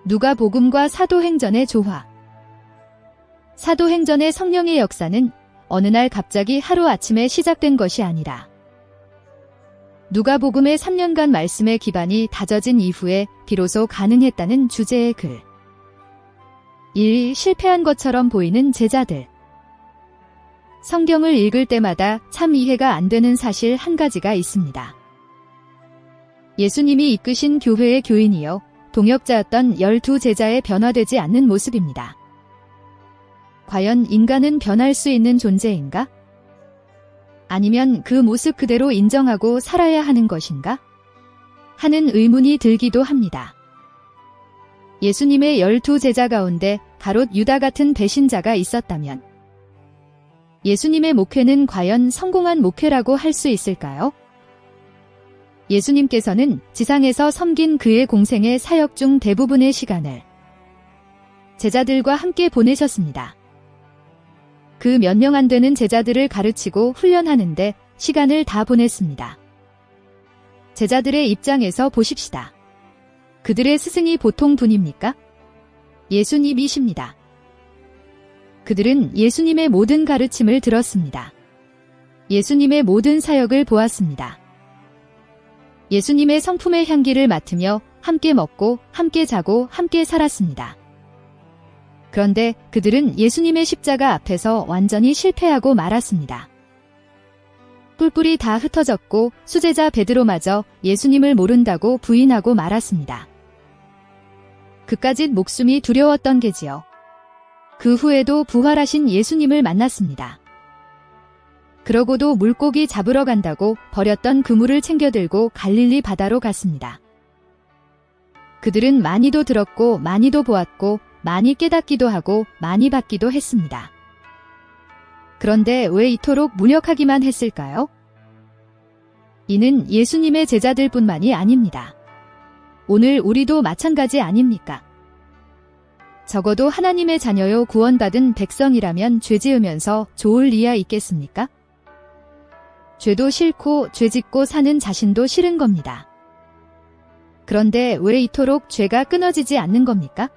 누가복음과 사도행전의 조화. 사도행전의 성령의 역사는 어느 날 갑자기 하루아침에 시작된 것이 아니라 누가복음의 3년간 말씀의 기반이 다져진 이후에 비로소 가능했다는 주제의 글. 1. 실패한 것처럼 보이는 제자들. 성경을 읽을 때마다 참 이해가 안 되는 사실 한 가지가 있습니다. 예수님이 이끄신 교회의 교인이요, 동역자였던 12제자의 변화되지 않는 모습입니다. 과연 인간은 변할 수 있는 존재인가? 아니면 그 모습 그대로 인정하고 살아야 하는 것인가? 하는 의문이 들기도 합니다. 예수님의 12제자 가운데 가롯 유다 같은 배신자가 있었다면 예수님의 목회는 과연 성공한 목회라고 할 수 있을까요? 예수님께서는 지상에서 섬긴 그의 공생의 사역 중 대부분의 시간을 제자들과 함께 보내셨습니다. 그 몇 명 안 되는 제자들을 가르치고 훈련하는데 시간을 다 보냈습니다. 제자들의 입장에서 보십시다. 그들의 스승이 보통 분입니까? 예수님이십니다. 그들은 예수님의 모든 가르침을 들었습니다. 예수님의 모든 사역을 보았습니다. 예수님의 성품의 향기를 맡으며 함께 먹고 함께 자고 함께 살았습니다. 그런데 그들은 예수님의 십자가 앞에서 완전히 실패하고 말았습니다. 뿔뿔이 다 흩어졌고 수제자 베드로마저 예수님을 모른다고 부인하고 말았습니다. 그까짓 목숨이 두려웠던 게지요. 그 후에도 부활하신 예수님을 만났습니다. 그러고도 물고기 잡으러 간다고 버렸던 그물을 챙겨들고 갈릴리 바다로 갔습니다. 그들은 많이도 들었고 많이도 보았고 많이 깨닫기도 하고 많이 받기도 했습니다. 그런데 왜 이토록 무력하기만 했을까요? 이는 예수님의 제자들뿐만이 아닙니다. 오늘 우리도 마찬가지 아닙니까? 적어도 하나님의 자녀요 구원받은 백성이라면 죄 지으면서 좋을 리야 있겠습니까? 죄도 싫고 죄 짓고 사는 자신도 싫은 겁니다. 그런데 왜 이토록 죄가 끊어지지 않는 겁니까?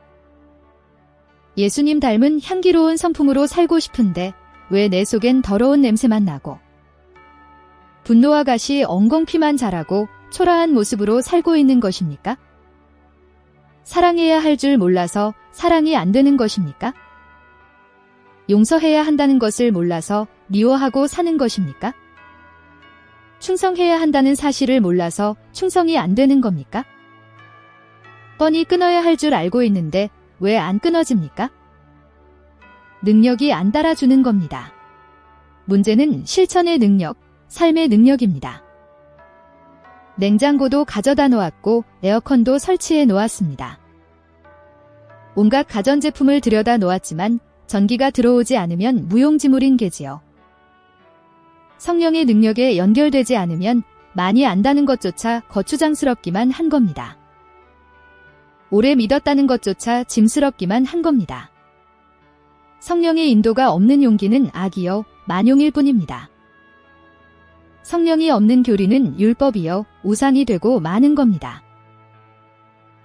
예수님 닮은 향기로운 성품으로 살고 싶은데 왜 내 속엔 더러운 냄새만 나고 분노와 가시 엉겅퀴만 자라고 초라한 모습으로 살고 있는 것입니까? 사랑해야 할 줄 몰라서 사랑이 안 되는 것입니까? 용서해야 한다는 것을 몰라서 미워하고 사는 것입니까? 충성해야 한다는 사실을 몰라서 충성이 안 되는 겁니까? 뻔히 끊어야 할 줄 알고 있는데 왜 안 끊어집니까? 능력이 안 따라주는 겁니다. 문제는 실천의 능력, 삶의 능력입니다. 냉장고도 가져다 놓았고 에어컨도 설치해 놓았습니다. 온갖 가전제품을 들여다 놓았지만 전기가 들어오지 않으면 무용지물인 게지요. 성령의 능력에 연결되지 않으면 많이 안다는 것조차 거추장스럽기만 한 겁니다. 오래 믿었다는 것조차 짐스럽기만 한 겁니다. 성령의 인도가 없는 용기는 악이요 만용일 뿐입니다. 성령이 없는 교리는 율법이요 우상이 되고 마는 겁니다.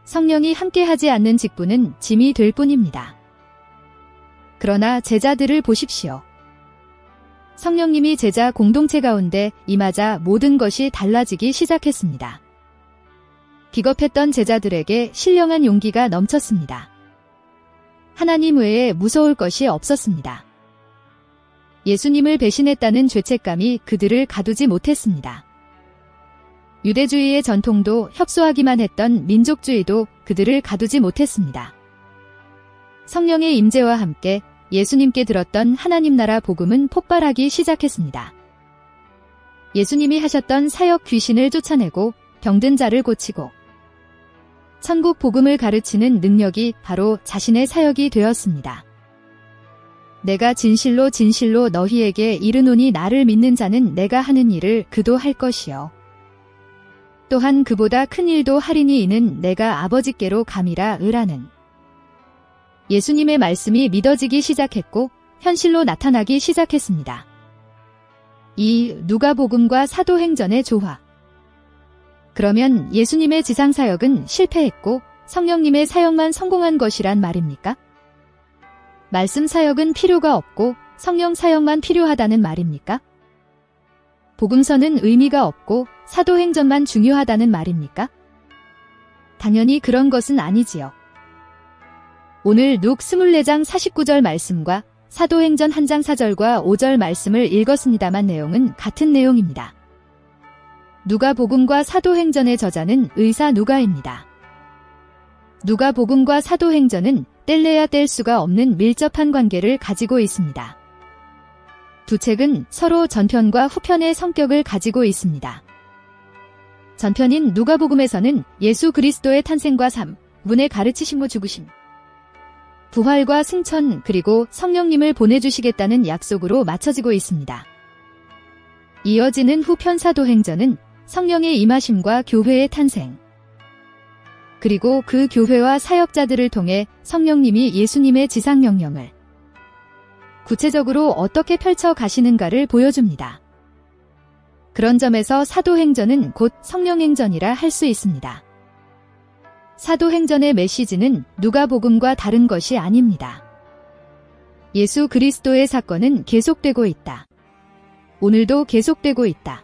성령이 함께하지 않는 직분은 짐이 될 뿐입니다. 그러나 제자들을 보십시오. 성령님이 제자 공동체 가운데 임하자 모든 것이 달라지기 시작했습니다. 비겁했던 제자들에게 신령한 용기가 넘쳤습니다. 하나님 외에 무서울 것이 없었습니다. 예수님을 배신했다는 죄책감이 그들을 가두지 못했습니다. 유대주의의 전통도 협소하기만 했던 민족주의도 그들을 가두지 못했습니다. 성령의 임재와 함께 예수님께 들었던 하나님 나라 복음은 폭발하기 시작했습니다. 예수님이 하셨던 사역 귀신을 쫓아내고 병든 자를 고치고 천국 복음을 가르치는 능력이 바로 자신의 사역이 되었습니다. 내가 진실로 진실로 너희에게 이르노니 나를 믿는 자는 내가 하는 일을 그도 할 것이요. 또한 그보다 큰 일도 하리니 이는 내가 아버지께로 감이라 의라는 예수님의 말씀이 믿어지기 시작했고 현실로 나타나기 시작했습니다. 이 누가복음과 사도행전의 조화. 그러면 예수님의 지상사역은 실패했고 성령님의 사역만 성공한 것이란 말입니까? 말씀 사역은 필요가 없고 성령 사역만 필요하다는 말입니까? 복음서는 의미가 없고 사도행전만 중요하다는 말입니까? 당연히 그런 것은 아니지요. 오늘 룩 24장 49절 말씀과 사도행전 1장 4절과 5절 말씀을 읽었습니다만 내용은 같은 내용입니다. 누가복음과 사도행전의 저자는 의사 누가입니다. 누가복음과 사도행전은 뗄래야 뗄 수가 없는 밀접한 관계를 가지고 있습니다. 두 책은 서로 전편과 후편의 성격을 가지고 있습니다. 전편인 누가복음에서는 예수 그리스도의 탄생과 삶, 문의 가르치심과 죽으심, 부활과 승천 그리고 성령님을 보내주시겠다는 약속으로 맞춰지고 있습니다. 이어지는 후편 사도행전은 성령의 임하심과 교회의 탄생, 그리고 그 교회와 사역자들을 통해 성령님이 예수님의 지상명령을 구체적으로 어떻게 펼쳐 가시는가를 보여줍니다. 그런 점에서 사도행전은 곧 성령행전이라 할 수 있습니다. 사도행전의 메시지는 누가복음과 다른 것이 아닙니다. 예수 그리스도의 사건은 계속되고 있다. 오늘도 계속되고 있다.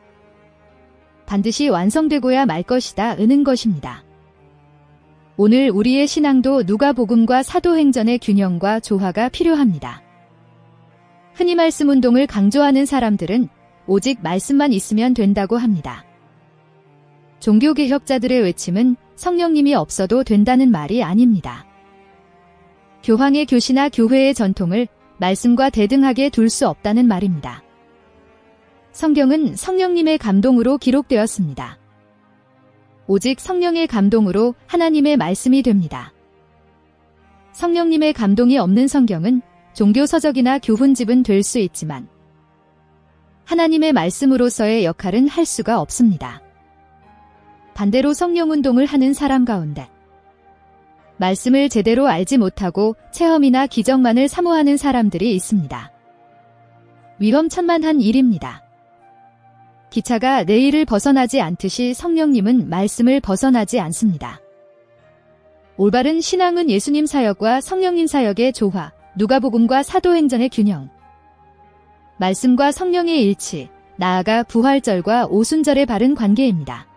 반드시 완성되고야 말 것이다 으는 것입니다. 오늘 우리의 신앙도 누가복음과 사도행전의 균형과 조화가 필요합니다. 흔히 말씀 운동을 강조하는 사람들은 오직 말씀만 있으면 된다고 합니다. 종교개혁자들의 외침은 성령님이 없어도 된다는 말이 아닙니다. 교황의 교시나 교회의 전통을 말씀과 대등하게 둘 수 없다는 말입니다. 성경은 성령님의 감동으로 기록되었습니다. 오직 성령의 감동으로 하나님의 말씀이 됩니다. 성령님의 감동이 없는 성경은 종교서적이나 교훈집은 될 수 있지만 하나님의 말씀으로서의 역할은 할 수가 없습니다. 반대로 성령운동을 하는 사람 가운데 말씀을 제대로 알지 못하고 체험이나 기적만을 사모하는 사람들이 있습니다. 위험천만한 일입니다. 기차가 레일을 벗어나지 않듯이 성령님은 말씀을 벗어나지 않습니다. 올바른 신앙은 예수님 사역과 성령님 사역의 조화, 누가복음과 사도행전의 균형, 말씀과 성령의 일치, 나아가 부활절과 오순절의 바른 관계입니다.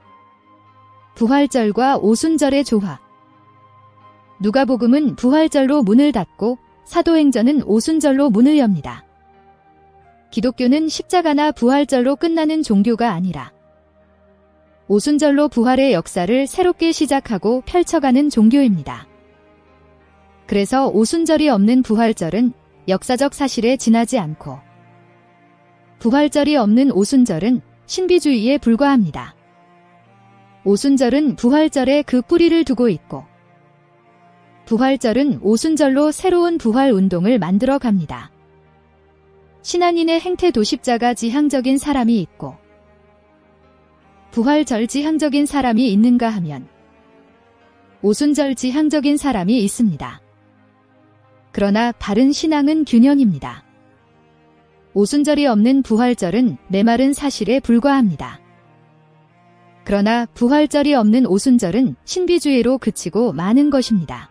부활절과 오순절의 조화. 누가복음은 부활절로 문을 닫고 사도행전은 오순절로 문을 엽니다. 기독교는 십자가나 부활절로 끝나는 종교가 아니라 오순절로 부활의 역사를 새롭게 시작하고 펼쳐가는 종교입니다. 그래서 오순절이 없는 부활절은 역사적 사실에 지나지 않고 부활절이 없는 오순절은 신비주의에 불과합니다. 오순절은 부활절에 그 뿌리를 두고 있고 부활절은 오순절로 새로운 부활 운동을 만들어 갑니다. 신앙인의 행태도 십자가 지향적인 사람이 있고 부활절 지향적인 사람이 있는가 하면 오순절 지향적인 사람이 있습니다. 그러나 바른 신앙은 균형입니다. 오순절이 없는 부활절은 메마른 사실에 불과합니다. 그러나 부활절이 없는 오순절은 신비주의로 그치고 마는 것입니다.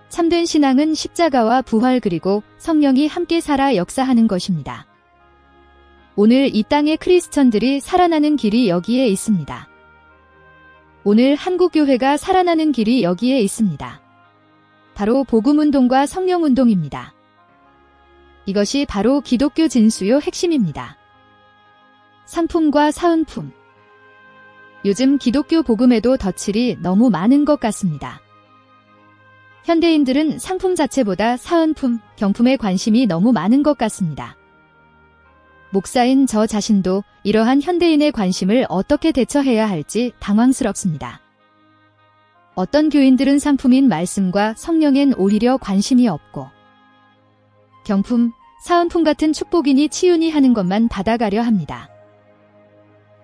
참된 신앙은 십자가와 부활 그리고 성령이 함께 살아 역사하는 것입니다. 오늘 이 땅의 크리스천들이 살아나는 길이 여기에 있습니다. 오늘 한국교회가 살아나는 길이 여기에 있습니다. 바로 복음운동과 성령운동입니다. 이것이 바로 기독교 진수요 핵심입니다. 상품과 사은품. 요즘 기독교 복음에도 덧칠이 너무 많은 것 같습니다. 현대인들은 상품 자체보다 사은품, 경품에 관심이 너무 많은 것 같습니다. 목사인 저 자신도 이러한 현대인의 관심을 어떻게 대처해야 할지 당황스럽습니다. 어떤 교인들은 상품인 말씀과 성령엔 오히려 관심이 없고 경품, 사은품 같은 축복이니 치유니 하는 것만 받아가려 합니다.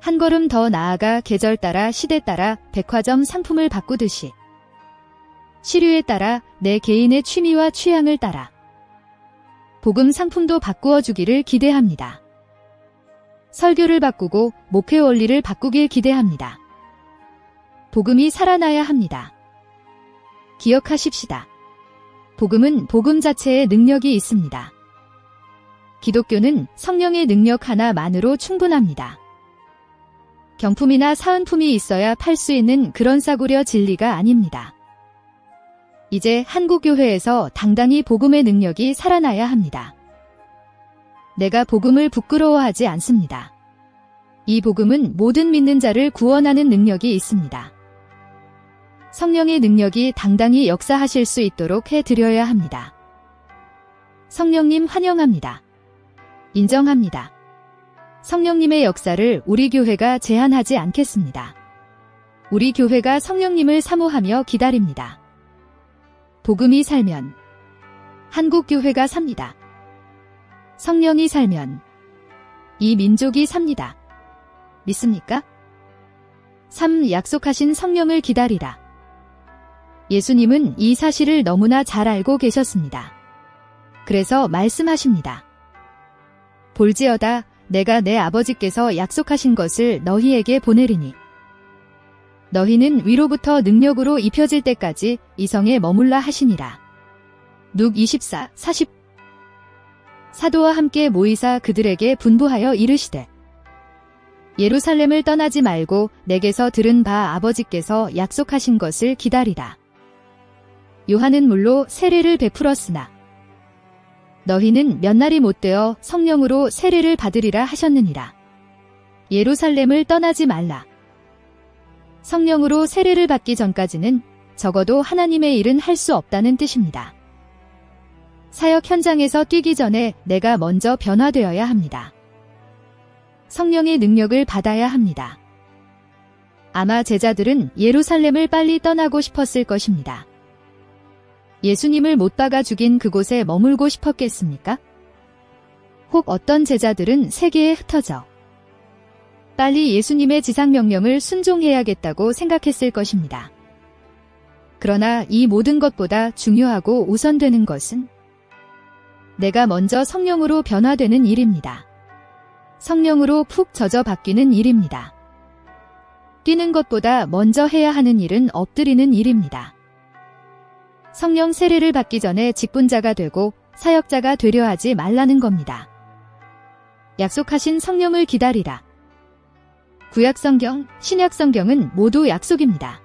한 걸음 더 나아가 계절 따라 시대 따라 백화점 상품을 바꾸듯이 시류에 따라 내 개인의 취미와 취향을 따라 복음 상품도 바꾸어 주기를 기대합니다. 설교를 바꾸고 목회 원리를 바꾸길 기대합니다. 복음이 살아나야 합니다. 기억하십시다. 복음은 복음 자체에 능력이 있습니다. 기독교는 성령의 능력 하나만으로 충분합니다. 경품이나 사은품이 있어야 팔 수 있는 그런 싸구려 진리가 아닙니다. 이제 한국교회에서 당당히 복음의 능력이 살아나야 합니다. 내가 복음을 부끄러워하지 않습니다. 이 복음은 모든 믿는 자를 구원하는 능력이 있습니다. 성령의 능력이 당당히 역사하실 수 있도록 해드려야 합니다. 성령님 환영합니다. 인정합니다. 성령님의 역사를 우리 교회가 제한하지 않겠습니다. 우리 교회가 성령님을 사모하며 기다립니다. 복음이 살면 한국교회가 삽니다. 성령이 살면 이 민족이 삽니다. 믿습니까? 3. 약속하신 성령을 기다리라. 예수님은 이 사실을 너무나 잘 알고 계셨습니다. 그래서 말씀하십니다. 볼지어다 내가 내 아버지께서 약속하신 것을 너희에게 보내리니 너희는 위로부터 능력으로 입혀질 때까지 이 성에 머물라 하시니라. 룩 24, 40 사도와 함께 모이사 그들에게 분부하여 이르시되 예루살렘을 떠나지 말고 내게서 들은 바 아버지께서 약속하신 것을 기다리라. 요한은 물로 세례를 베풀었으나 너희는 몇 날이 못되어 성령으로 세례를 받으리라 하셨느니라. 예루살렘을 떠나지 말라. 성령으로 세례를 받기 전까지는 적어도 하나님의 일은 할 수 없다는 뜻입니다. 사역 현장에서 뛰기 전에 내가 먼저 변화되어야 합니다. 성령의 능력을 받아야 합니다. 아마 제자들은 예루살렘을 빨리 떠나고 싶었을 것입니다. 예수님을 못 박아 죽인 그곳에 머물고 싶었겠습니까? 혹 어떤 제자들은 세계에 흩어져 빨리 예수님의 지상명령을 순종해야겠다고 생각했을 것입니다. 그러나 이 모든 것보다 중요하고 우선되는 것은 내가 먼저 성령으로 변화되는 일입니다. 성령으로 푹 젖어 바뀌는 일입니다. 뛰는 것보다 먼저 해야 하는 일은 엎드리는 일입니다. 성령 세례를 받기 전에 직분자가 되고 사역자가 되려 하지 말라는 겁니다. 약속하신 성령을 기다리라. 구약성경, 신약성경은 모두 약속입니다.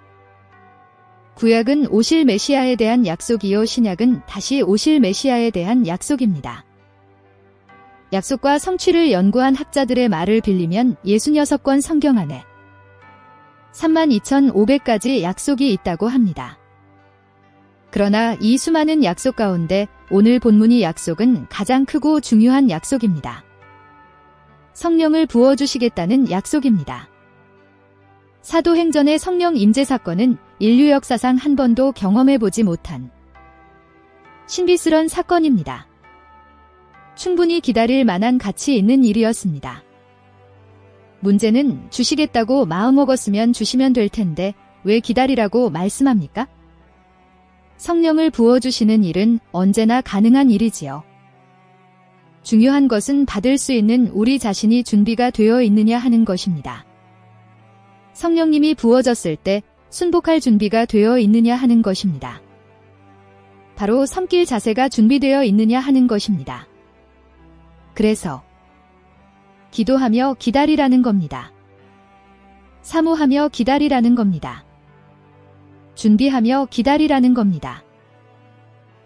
구약은 오실 메시아에 대한 약속이요 신약은 다시 오실 메시아에 대한 약속입니다. 약속과 성취를 연구한 학자들의 말을 빌리면 66권 성경 안에 32,500가지 약속이 있다고 합니다. 그러나 이 수많은 약속 가운데 오늘 본문의 약속은 가장 크고 중요한 약속입니다. 성령을 부어주시겠다는 약속입니다. 사도행전의 성령 임재 사건은 인류 역사상 한 번도 경험해보지 못한 신비스런 사건입니다. 충분히 기다릴 만한 가치 있는 일이었습니다. 문제는 주시겠다고 마음먹었으면 주시면 될 텐데 왜 기다리라고 말씀합니까? 성령을 부어주시는 일은 언제나 가능한 일이지요. 중요한 것은 받을 수 있는 우리 자신이 준비가 되어 있느냐 하는 것입니다. 성령님이 부어졌을 때 순복할 준비가 되어 있느냐 하는 것입니다. 바로 섬길 자세가 준비되어 있느냐 하는 것입니다. 그래서 기도하며 기다리라는 겁니다. 사모하며 기다리라는 겁니다. 준비하며 기다리라는 겁니다.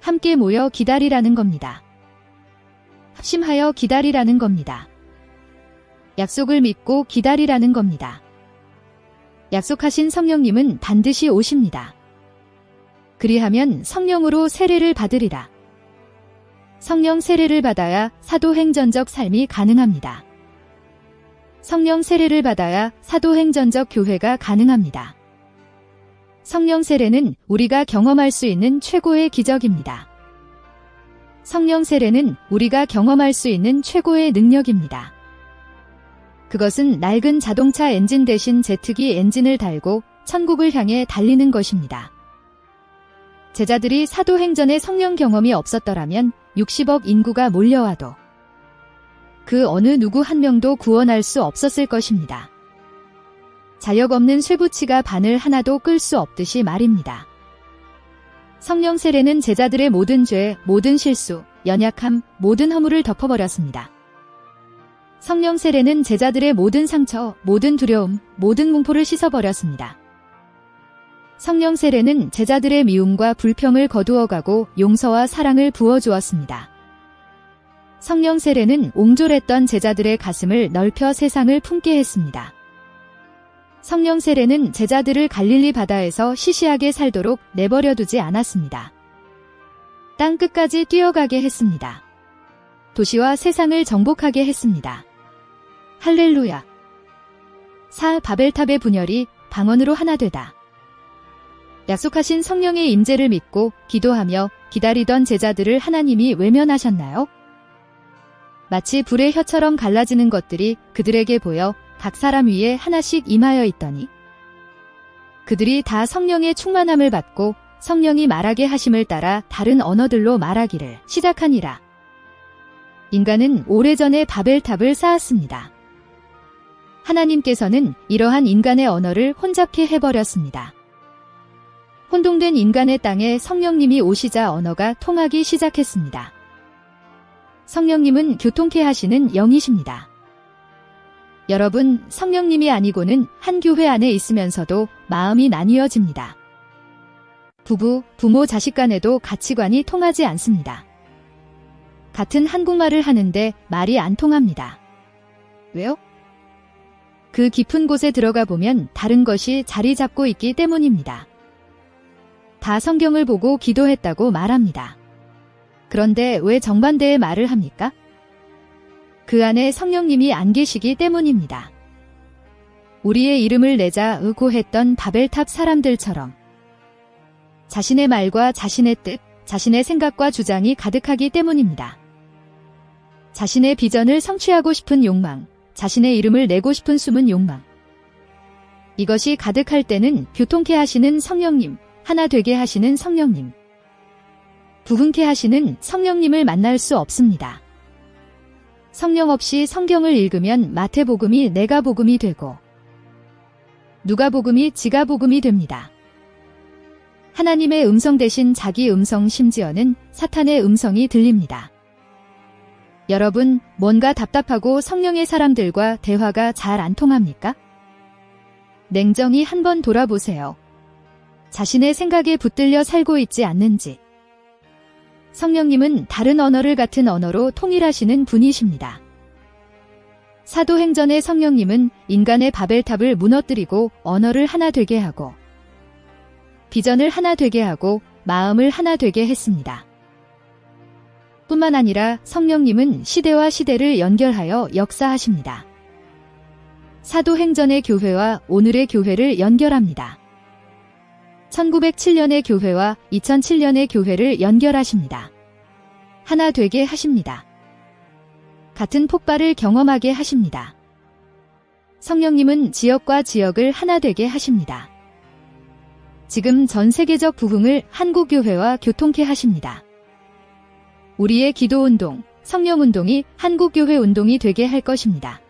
함께 모여 기다리라는 겁니다. 합심하여 기다리라는 겁니다. 약속을 믿고 기다리라는 겁니다. 약속하신 성령님은 반드시 오십니다. 그리하면 성령으로 세례를 받으리라. 성령 세례를 받아야 사도행전적 삶이 가능합니다. 성령 세례를 받아야 사도행전적 교회가 가능합니다. 성령 세례는 우리가 경험할 수 있는 최고의 기적입니다. 성령 세례는 우리가 경험할 수 있는 최고의 능력입니다. 그것은 낡은 자동차 엔진 대신 제트기 엔진을 달고 천국을 향해 달리는 것입니다. 제자들이 사도행전의 성령 경험이 없었더라면 60억 인구가 몰려와도 그 어느 누구 한 명도 구원할 수 없었을 것입니다. 자역 없는 쇠붙이가 바늘 하나도 끌 수 없듯이 말입니다. 성령 세례는 제자들의 모든 죄, 모든 실수, 연약함, 모든 허물을 덮어버렸습니다. 성령 세례는 제자들의 모든 상처, 모든 두려움, 모든 공포를 씻어버렸습니다. 성령 세례는 제자들의 미움과 불평을 거두어가고 용서와 사랑을 부어주었습니다. 성령 세례는 옹졸했던 제자들의 가슴을 넓혀 세상을 품게 했습니다. 성령 세례는 제자들을 갈릴리 바다에서 시시하게 살도록 내버려두지 않았습니다. 땅 끝까지 뛰어가게 했습니다. 도시와 세상을 정복하게 했습니다. 할렐루야. 4. 바벨탑의 분열이 방언으로 하나 되다. 약속하신 성령의 임재를 믿고 기도하며 기다리던 제자들을 하나님이 외면하셨나요? 마치 불의 혀처럼 갈라지는 것들이 그들에게 보여 각 사람 위에 하나씩 임하여 있더니 그들이 다 성령의 충만함을 받고 성령이 말하게 하심을 따라 다른 언어들로 말하기를 시작하니라. 인간은 오래전에 바벨탑을 쌓았습니다. 하나님께서는 이러한 인간의 언어를 혼잡케 해버렸습니다. 혼동된 인간의 땅에 성령님이 오시자 언어가 통하기 시작했습니다. 성령님은 교통케 하시는 영이십니다. 여러분, 성령님이 아니고는 한 교회 안에 있으면서도 마음이 나뉘어집니다. 부모, 자식 간에도 가치관이 통하지 않습니다. 같은 한국말을 하는데 말이 안 통합니다. 왜요? 그 깊은 곳에 들어가 보면 다른 것이 자리 잡고 있기 때문입니다. 다 성경을 보고 기도했다고 말합니다. 그런데 왜 정반대의 말을 합니까? 그 안에 성령님이 안 계시기 때문입니다. 우리의 이름을 내자 의고했던 바벨탑 사람들처럼 자신의 말과 자신의 뜻, 자신의 생각과 주장이 가득하기 때문입니다. 자신의 비전을 성취하고 싶은 욕망, 자신의 이름을 내고 싶은 숨은 욕망. 이것이 가득할 때는 교통케 하시는 성령님, 하나 되게 하시는 성령님, 부흥케 하시는 성령님을 만날 수 없습니다. 성령 없이 성경을 읽으면 마태복음이 내가 복음이 되고 누가복음이 지가 복음이 됩니다. 하나님의 음성 대신 자기 음성, 심지어는 사탄의 음성이 들립니다. 여러분, 뭔가 답답하고 성령의 사람들과 대화가 잘 안 통합니까? 냉정히 한번 돌아보세요. 자신의 생각에 붙들려 살고 있지 않는지. 성령님은 다른 언어를 같은 언어로 통일하시는 분이십니다. 사도행전의 성령님은 인간의 바벨탑을 무너뜨리고 언어를 하나 되게 하고 비전을 하나 되게 하고 마음을 하나 되게 했습니다. 뿐만 아니라 성령님은 시대와 시대를 연결하여 역사하십니다. 사도행전의 교회와 오늘의 교회를 연결합니다. 1907년의 교회와 2007년의 교회를 연결하십니다. 하나 되게 하십니다. 같은 폭발을 경험하게 하십니다. 성령님은 지역과 지역을 하나 되게 하십니다. 지금 전 세계적 부흥을 한국교회와 교통케 하십니다. 우리의 기도운동, 성령운동이 한국교회 운동이 되게 할 것입니다.